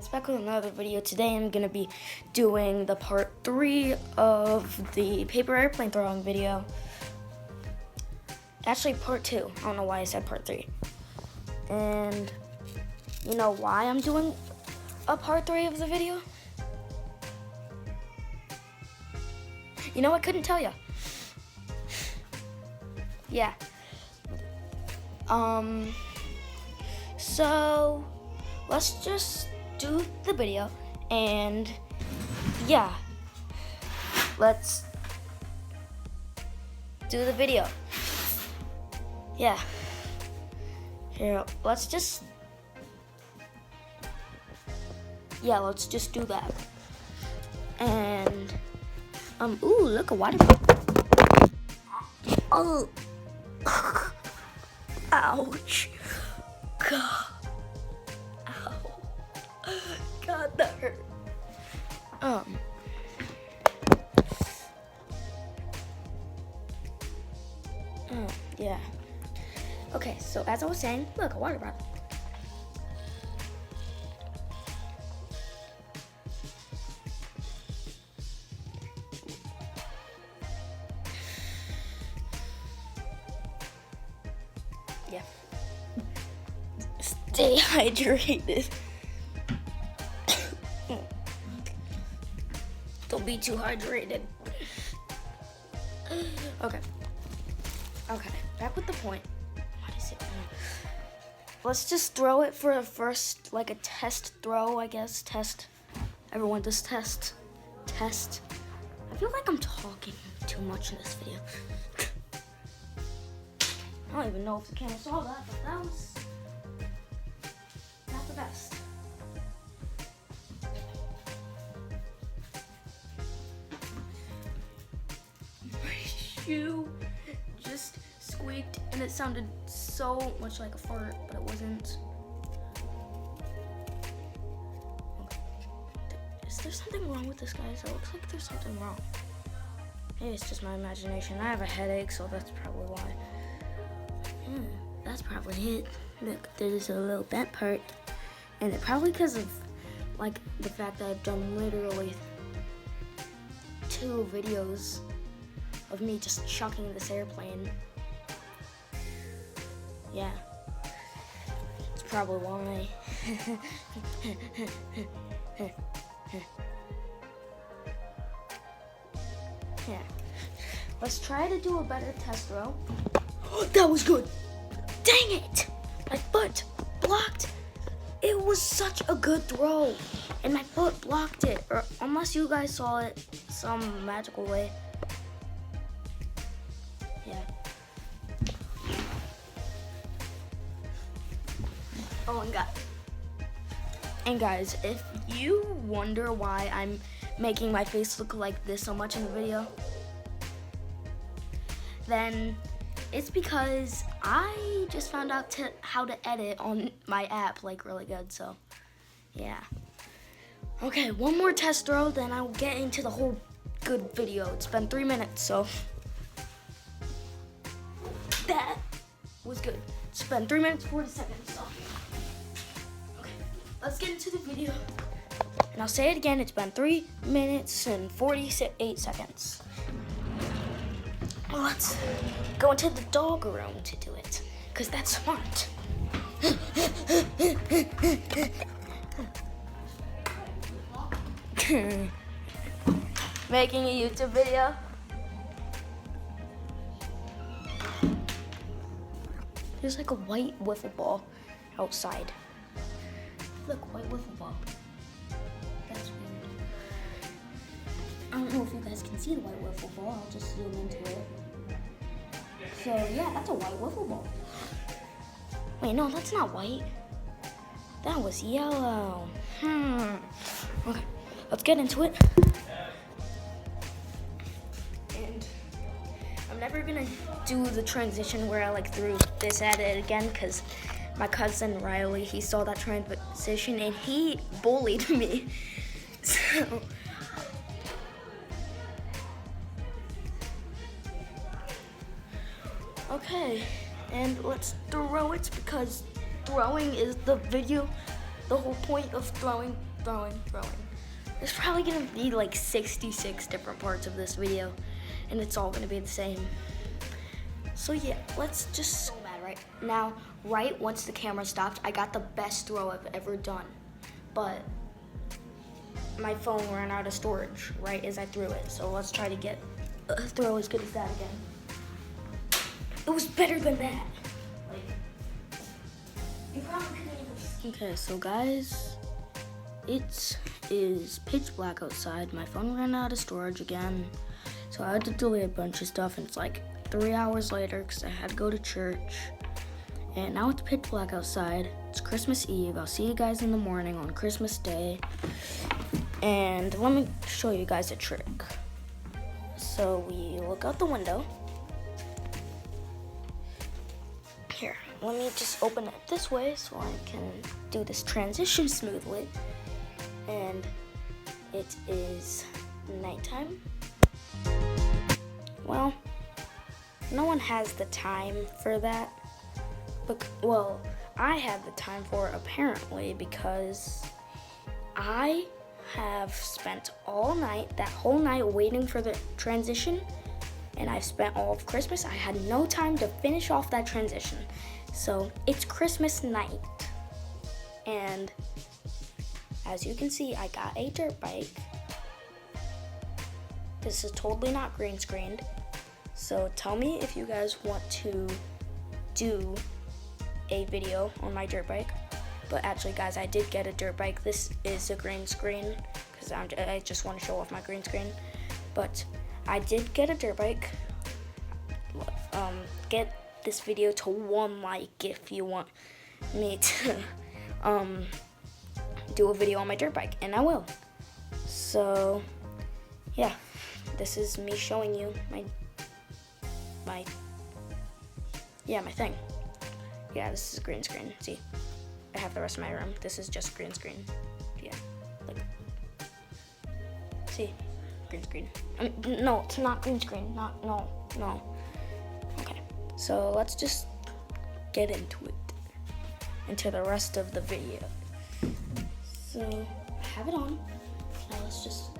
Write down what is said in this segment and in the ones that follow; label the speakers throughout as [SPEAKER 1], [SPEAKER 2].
[SPEAKER 1] It's back with another video. Today I'm gonna be doing the part 3 of the paper airplane throwing video. Actually part 2. I don't know why I said part 3. And you know why I'm doing a part 3 of the video? You know, I couldn't tell you. Yeah. So let's just do the video, and yeah, let's do the video. Yeah, here, let's just do that. And ooh, look, a water bottle. Oh, ouch. God, that hurt. Yeah. Okay, so as I was saying, look, a water bottle. Yeah. Stay hydrated. Don't be too hydrated. Okay, back with the point. What is it? Let's just throw it for a first, like a test throw, I guess. Test. Everyone just test. I feel like I'm talking too much in this video. I don't even know if the camera saw that, but that was not the best. Shoe just squeaked and it sounded so much like a fart, but it wasn't. Okay. Is there something wrong with this, guys? It looks like there's something wrong. Maybe it's just my imagination. I have a headache, so that's probably why. That's probably it. Look, there's a little bent part, and it probably because of like the fact that I've done literally 2 videos of me just chucking this airplane. Yeah, it's probably why. Yeah, let's try to do a better test throw. That was good. Dang it! My foot blocked. It was such a good throw, and my foot blocked it. Or unless you guys saw it some magical way. Yeah. Oh, and guys, if you wonder why I'm making my face look like this so much in the video, then it's because I just found out how to edit on my app like really good, so yeah. Okay, one more test throw, then I'll get into the whole good video. It's been 3 minutes, so that was good. It's been 3 minutes, 40 seconds, so okay, let's get into the video. And I'll say it again, it's been 3 minutes and 48 seconds. Let's go into the dog room to do it, because that's smart. Making a YouTube video. There's like a white wiffle ball outside. Look, white wiffle ball. That's weird. I don't know if you guys can see the white wiffle ball. I'll just zoom into it. So yeah, that's a white wiffle ball. Wait, no, that's not white. That was yellow. Okay, let's get into it. And I'm never gonna do the transition where I like threw this at it again, because my cousin Riley, he saw that transition and he bullied me. So okay, and let's throw it, because throwing is the whole point of throwing throwing. There's probably gonna be like 66 different parts of this video, and it's all gonna be the same. So yeah, let's just so bad right now. Right once the camera stopped, I got the best throw I've ever done, but my phone ran out of storage right as I threw it. So let's try to get a throw as good as that again. It was better than that. Like, you probably couldn't even. Okay, so guys, it is pitch black outside. My phone ran out of storage again, so I had to delete a bunch of stuff, and it's like 3 hours later because I had to go to church. And now it's pitch black outside. It's Christmas Eve. I'll see you guys in the morning on Christmas Day. And let me show you guys a trick. So we look out the window. Here, let me just open it this way so I can do this transition smoothly. And it is nighttime. Well, no one has the time for that. But, well, I have the time for it apparently because I have spent all night, that whole night waiting for the transition, and I've spent all of Christmas. I had no time to finish off that transition. So it's Christmas night, and as you can see, I got a dirt bike. This is totally not green screened. So tell me if you guys want to do a video on my dirt bike. But actually, guys, I did get a dirt bike. This is a green screen because I just want to show off my green screen. But I did get a dirt bike. Get this video to 1 like if you want me to do a video on my dirt bike, and I will. So yeah, this is me showing you my thing. Yeah, this is a green screen. See, I have the rest of my room. This is just green screen. Yeah, look. See, green screen. I mean, no, it's not green screen. No. Okay, so let's just get into the rest of the video. So, I have it on. Now let's just.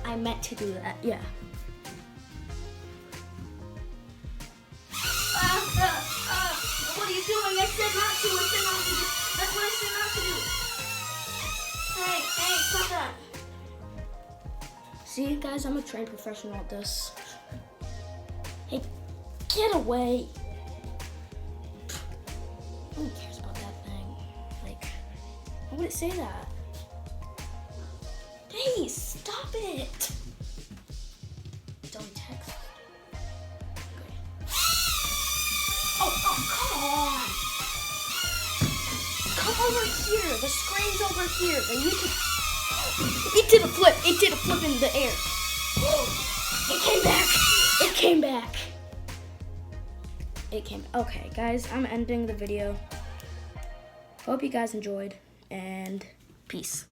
[SPEAKER 1] I meant to do that, yeah. What are you doing? I said not to. That's what I said not to do. Hey, stop that. See, guys, I'm a trained professional at this. Hey, get away. No one cares about that thing. Like, why would it say that? Hey, stop it! Don't text. Okay. Oh, come on! Come over here. The screen's over here. And you can. It did a flip. It did a flip in the air. It came back. Okay, guys, I'm ending the video. Hope you guys enjoyed, and peace.